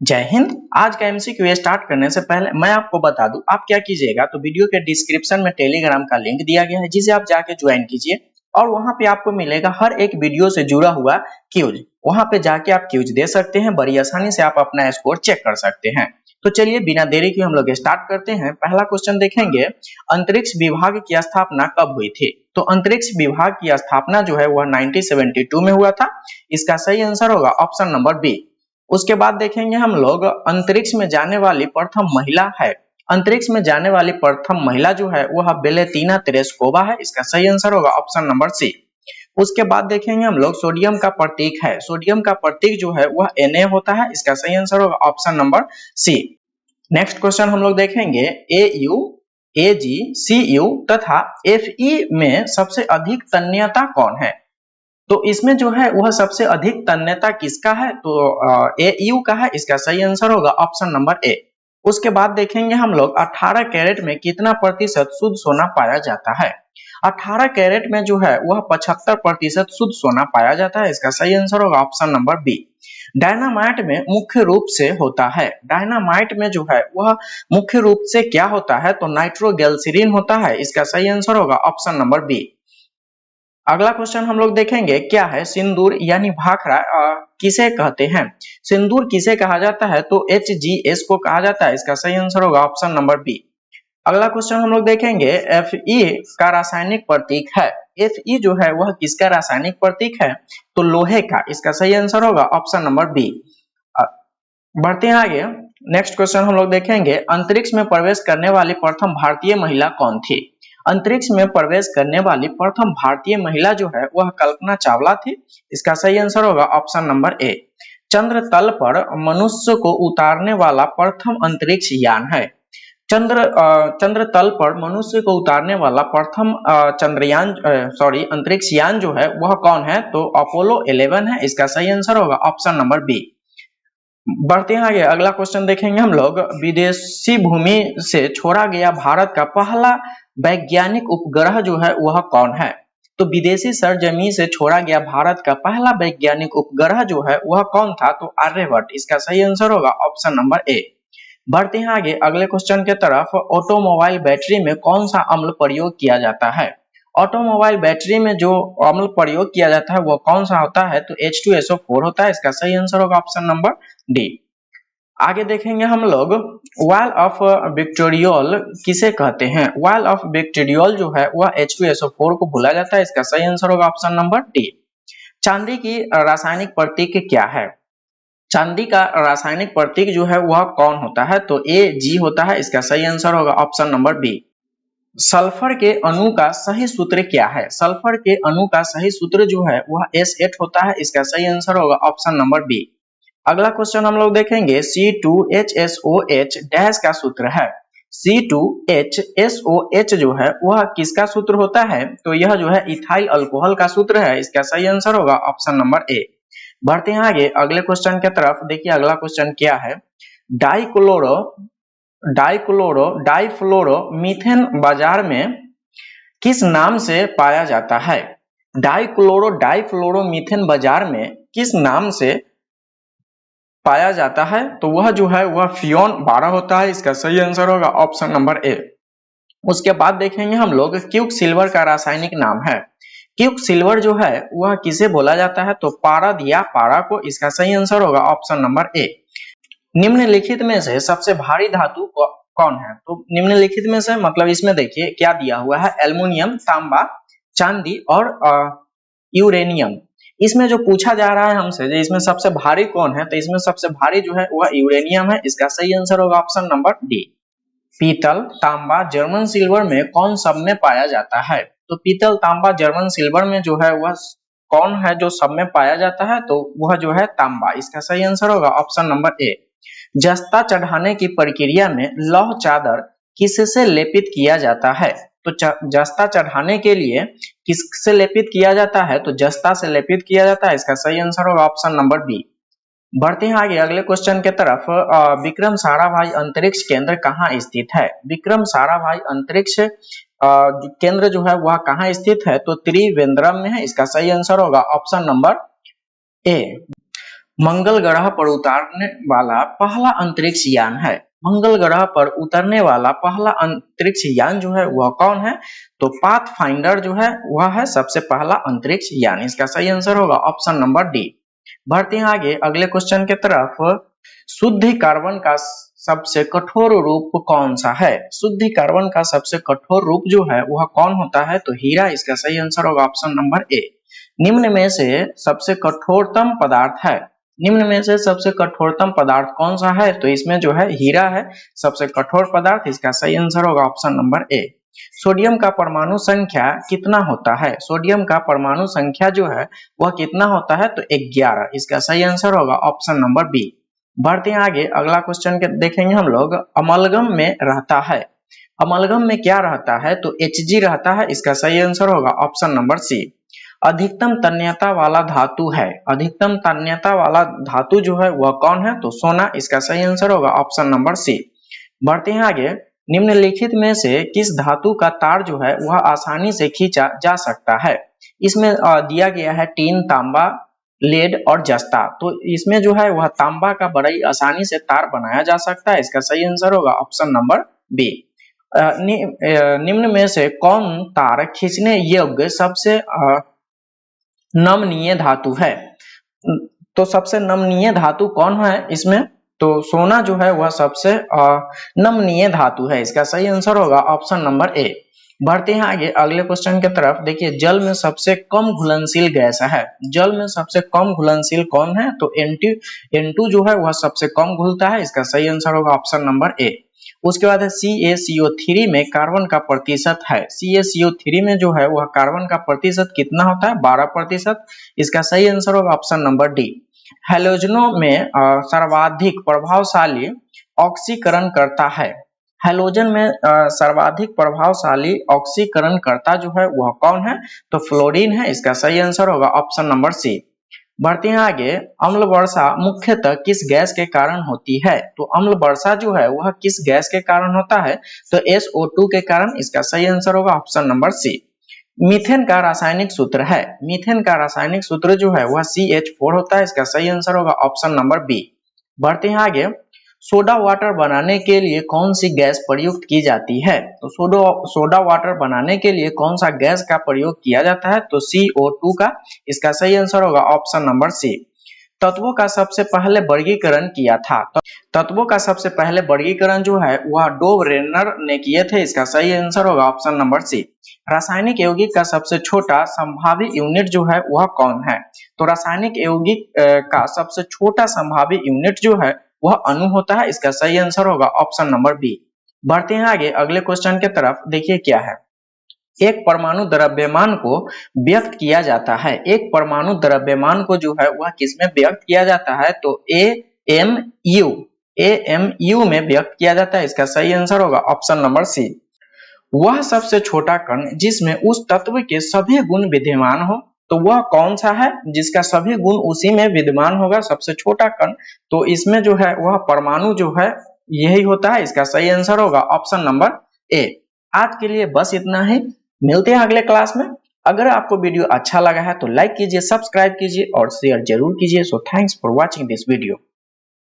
जय हिंद। आज का एमसीक्यू स्टार्ट करने से पहले मैं आपको बता दूं, आप क्या कीजिएगा तो वीडियो के डिस्क्रिप्शन में टेलीग्राम का लिंक दिया गया है, जिसे आप जाके ज्वाइन कीजिए और वहां पे आपको मिलेगा हर एक वीडियो से जुड़ा हुआ क्यूज। वहां पे जाके आप क्यूज दे सकते हैं, बड़ी आसानी से आप अपना स्कोर चेक कर सकते हैं। तो चलिए बिना देरी के हम लोग स्टार्ट करते हैं। पहला क्वेश्चन देखेंगे, अंतरिक्ष विभाग की स्थापना कब हुई थी? तो अंतरिक्ष विभाग की स्थापना जो है वह 1972 में हुआ था। इसका सही आंसर होगा ऑप्शन नंबर बी। उसके बाद देखेंगे हम लोग, अंतरिक्ष में जाने वाली प्रथम महिला है। अंतरिक्ष में जाने वाली प्रथम महिला जो है वह वेलेंटीना तेरेस्कोवा है। इसका सही आंसर होगा ऑप्शन नंबर सी। उसके बाद देखेंगे हम लोग, सोडियम का प्रतीक है। सोडियम का प्रतीक जो है वह Na होता है। इसका सही आंसर होगा option number C. Next question हम लोग देखेंगे, AU, AG, CU तथा FE में सबसे अधिक तन्यता कौन है? तो इसमें जो है वह सबसे अधिक तन्यता किसका है? तो AU का है। इसका सही आंसर होगा ऑप्शन नंबर ए। उसके बाद देखेंगे हम लोग, 18 कैरेट में कितना प्रतिशत शुद्ध सोना पाया जाता है? 18 कैरेट में जो है वह 75% शुद्ध सोना पाया जाता है। इसका सही आंसर होगा ऑप्शन नंबर बी। डायनामाइट में मुख्य रूप से होता है, डायनामाइट में जो है वह मुख्य रूप से क्या होता है? तो नाइट्रोग्लिसरीन होता है। इसका सही आंसर होगा ऑप्शन नंबर बी। अगला क्वेश्चन हम लोग देखेंगे, क्या है सिंदूर यानी भाखड़ा किसे कहते हैं? सिंदूर किसे कहा जाता है? तो HGS को कहा जाता है। इसका सही आंसर होगा ऑप्शन नंबर बी। अगला क्वेश्चन हम लोग देखेंगे, Fe का रासायनिक प्रतीक है। Fe जो है वह किसका रासायनिक प्रतीक है? तो लोहे का। इसका सही आंसर होगा ऑप्शन नंबर बी। बढ़ते हैं आगे। नेक्स्ट क्वेश्चन हम लोग देखेंगे, अंतरिक्ष में प्रवेश करने वाली प्रथम भारतीय महिला कौन थी? अंतरिक्ष में प्रवेश करने वाली प्रथम भारतीय महिला जो है वह कल्पना चावला थी। इसका सही आंसर होगा ऑप्शन नंबर ए। चंद्र तल पर मनुष्य को उतारने वाला प्रथम अंतरिक्ष यान है। चंद्र तल पर मनुष्य को उतारने वाला प्रथम अंतरिक्ष यान जो है वह कौन है? तो अपोलो 11 है। इसका सही आंसर होगा ऑप्शन नंबर बी। बढ़ते हैं आगे। अगला क्वेश्चन देखेंगे हम लोग, विदेशी भूमि से छोड़ा गया भारत का पहला वैज्ञानिक उपग्रह जो है वह कौन है? तो विदेशी सरजमी से छोड़ा गया भारत का पहला वैज्ञानिक उपग्रह जो है वह कौन था? तो आर्यभट्ट। इसका सही आंसर होगा ऑप्शन नंबर ए। बढ़ते हैं आगे अगले क्वेश्चन के तरफ, ऑटोमोबाइल बैटरी में कौन सा अम्ल प्रयोग किया जाता है? ऑटोमोबाइल बैटरी में जो अम्ल प्रयोग किया जाता है वह कौन सा होता है? तो H2SO4 होता है। इसका सही आंसर होगा ऑप्शन नंबर डी। आगे देखेंगे हम लोग, वॉल ऑफ विक्टोरियल किसे कहते हैं? वॉल ऑफ विक्टोरियल जो है वह H2SO4 को भूला जाता है। इसका सही आंसर होगा ऑप्शन नंबर डी। चांदी की रासायनिक प्रतीक क्या है? चांदी का रासायनिक प्रतीक जो है वह कौन होता है? तो Ag होता है। इसका सही आंसर होगा ऑप्शन नंबर बी। सल्फर के अणु का सही सूत्र क्या है? सल्फर के अणु का सही सूत्र जो है वह S8 होता है। इसका सही आंसर होगा ऑप्शन नंबर बी। अगला क्वेश्चन हम लोग देखेंगे, C2HSOH डैश का सूत्र है। C2HSOH जो है वह किसका सूत्र होता है? तो यह जो है इथाइल अल्कोहल का सूत्र है। इसका सही आंसर होगा ऑप्शन नंबर ए। बढ़ते हैं आगे अगले क्वेश्चन की तरफ। देखिए अगला क्वेश्चन क्या है, डाइफ्लोरो मीथेन बाजार में किस नाम से पाया जाता है? डाइफ्लोरो मीथेन बाजार में किस नाम से पाया जाता है? तो वह जो है वह फियोन 12 होता है। इसका सही आंसर होगा ऑप्शन नंबर ए। उसके बाद देखेंगे हम लोग, क्विक सिल्वर का रासायनिक नाम है। क्विक सिल्वर जो है वह किसे बोला जाता है? तो पारद या पारा को। इसका सही आंसर होगा ऑप्शन नंबर ए। निम्नलिखित में से सबसे भारी धातु कौन है? तो निम्नलिखित में से मतलब इसमें देखिए क्या दिया हुआ है, एल्युमिनियम, तांबा, चांदी और यूरेनियम। इसमें जो पूछा जा रहा है हमसे, जो इसमें सबसे भारी कौन है, तो इसमें सबसे भारी जो है वह यूरेनियम है। इसका सही आंसर होगा ऑप्शन नंबर डी। पीतल, तांबा, जर्मन सिल्वर में कौन सब में पाया जाता है? तो पीतल, तांबा, जर्मन सिल्वर में जो है वह कौन है जो सब में पाया जाता है? तो वह जो है तांबा। इसका सही आंसर होगा ऑप्शन नंबर ए। जस्ता चढ़ाने की प्रक्रिया में लौह चादर किससे लेपित किया जाता है? तो जस्ता चढ़ाने के लिए किससे लेपित किया जाता है? तो जस्ता से लेपित किया जाता है। इसका सही आंसर होगा ऑप्शन नंबर बी। बढ़ते हैं आगे अगले क्वेश्चन के तरफ। विक्रम साराभाई अंतरिक्ष केंद्र कहाँ स्थित है? विक्रम साराभाई अंतरिक्ष केंद्र जो है वह कहाँ स्थित है? तो त्रिवेंद्रम में है। इसका सही आंसर होगा ऑप्शन नंबर ए। मंगल ग्रह पर उतारने वाला पहला अंतरिक्ष यान है। मंगल ग्रह पर उतरने वाला पहला अंतरिक्ष यान जो है वह कौन है? तो पाथफाइंडर जो है वह है सबसे पहला अंतरिक्ष यान। इसका सही आंसर होगा ऑप्शन नंबर डी। बढ़ते हैं आगे अगले क्वेश्चन की तरफ। शुद्ध कार्बन का सबसे कठोर रूप कौन सा है? शुद्ध कार्बन का सबसे कठोर रूप जो है वह कौन होता है? तो हीरा इसका सही आंसर होगा ऑप्शन नंबर ए। निम्न में से सबसे कठोरतम पदार्थ है। निम्न में से सबसे कठोरतम पदार्थ कौन सा है? तो इसमें जो है हीरा है सबसे कठोर पदार्थ। इसका सही आंसर होगा ऑप्शन नंबर ए। सोडियम का परमाणु संख्या कितना होता है? सोडियम का परमाणु संख्या जो है वह कितना होता है? तो 11। इसका सही आंसर होगा ऑप्शन नंबर बी। बढ़ते हैं आगे अगला क्वेश्चन देखेंगे हम लोग। अमलगम में रहता है। अमलगम में क्या रहता है? तो Hg रहता है। इसका सही आंसर होगा ऑप्शन नंबर सी। अधिकतम तन्यता वाला धातु है। अधिकतम तन्यता वाला धातु जो है वह कौन है? तो सोना। इसका सही आंसर होगा ऑप्शन नंबर सी। बढ़ते हैं आगे। निम्नलिखित में से किस धातु का तार जो है वह आसानी से खींचा जा सकता है? इसमें दिया गया है टीन, तांबा, लेड और जस्ता। तो इसमें जो है वह तांबा का बड़ी आसानी से तार बनाया जा सकता है। इसका सही आंसर होगा ऑप्शन नंबर बी। निम्न में से कौन तार खींचने योग्य सबसे नमनीय धातु है? तो सबसे नमनीय धातु कौन है इसमें? तो सोना जो है वह सबसे नमनीय धातु है। इसका सही आंसर होगा ऑप्शन नंबर ए। बढ़ते हैं आगे अगले क्वेश्चन की तरफ। देखिए जल में सबसे कम घुलनशील गैस है। जल में सबसे कम घुलनशील कौन है? तो N2 जो है वह सबसे कम घुलता है। इसका सही आंसर होगा ऑप्शन नंबर ए। उसके बाद है CaCO3 में कार्बन का प्रतिशत है। CaCO3 में जो है वह कार्बन का प्रतिशत कितना होता है? 12%। इसका सही आंसर होगा ऑप्शन नंबर डी। हैलोजनों में सर्वाधिक प्रभावशाली ऑक्सीकरण करता है। हैलोजन में सर्वाधिक प्रभावशाली ऑक्सीकरण करता जो है वह कौन है? तो फ्लोरीन है। इसका सही आंसर होगा ऑप्शन नंबर सी। बढ़ते हैं आगे। अम्ल वर्षा मुख्यतः किस गैस के कारण होती है? तो अम्ल वर्षा जो है वह किस गैस के कारण होता है? तो SO2 के कारण। इसका सही आंसर होगा ऑप्शन नंबर सी। मीथेन का रासायनिक सूत्र है। मीथेन का रासायनिक सूत्र जो है वह CH4 होता है। इसका सही आंसर होगा ऑप्शन नंबर बी। बढ़ते हैं आगे। सोडा वाटर बनाने के लिए कौन सी गैस प्रयुक्त की जाती है? तो सोडा वाटर बनाने के लिए कौन सा गैस का प्रयोग किया जाता है? तो CO2 का। इसका सही आंसर होगा ऑप्शन नंबर सी। तत्वों का सबसे पहले वर्गीकरण किया था। तत्वों का सबसे पहले वर्गीकरण जो है वह डोव रेनर ने किए थे। इसका सही आंसर होगा ऑप्शन नंबर सी। रासायनिक यौगिक का सबसे छोटा संभावी यूनिट जो है वह कौन है? तो रासायनिक यौगिक का सबसे छोटा संभावी यूनिट जो है वह अणु होता है। इसका सही आंसर होगा ऑप्शन नंबर बी। बढ़ते हैं आगे अगले क्वेश्चन की तरफ। देखिए क्या है। एक परमाणु द्रव्यमान को व्यक्त किया जाता है। एक परमाणु द्रव्यमान को जो है वह किसमें व्यक्त किया जाता है? तो AMU में व्यक्त किया जाता है। इसका सही आंसर होगा ऑप्शन नंबर सी। वह सबसे छोटा कण जिसमें उस तत्व के सभी गुण विद्यमान हो। तो वह कौन सा है जिसका सभी गुण उसी में विद्यमान होगा? सबसे छोटा कण। तो इसमें जो है वह परमाणु जो है यही होता है। इसका सही आंसर होगा ऑप्शन नंबर ए। आज के लिए बस इतना ही। मिलते हैं अगले क्लास में। अगर आपको वीडियो अच्छा लगा है तो लाइक कीजिए, सब्सक्राइब कीजिए और शेयर जरूर कीजिए। So thanks for watching this video.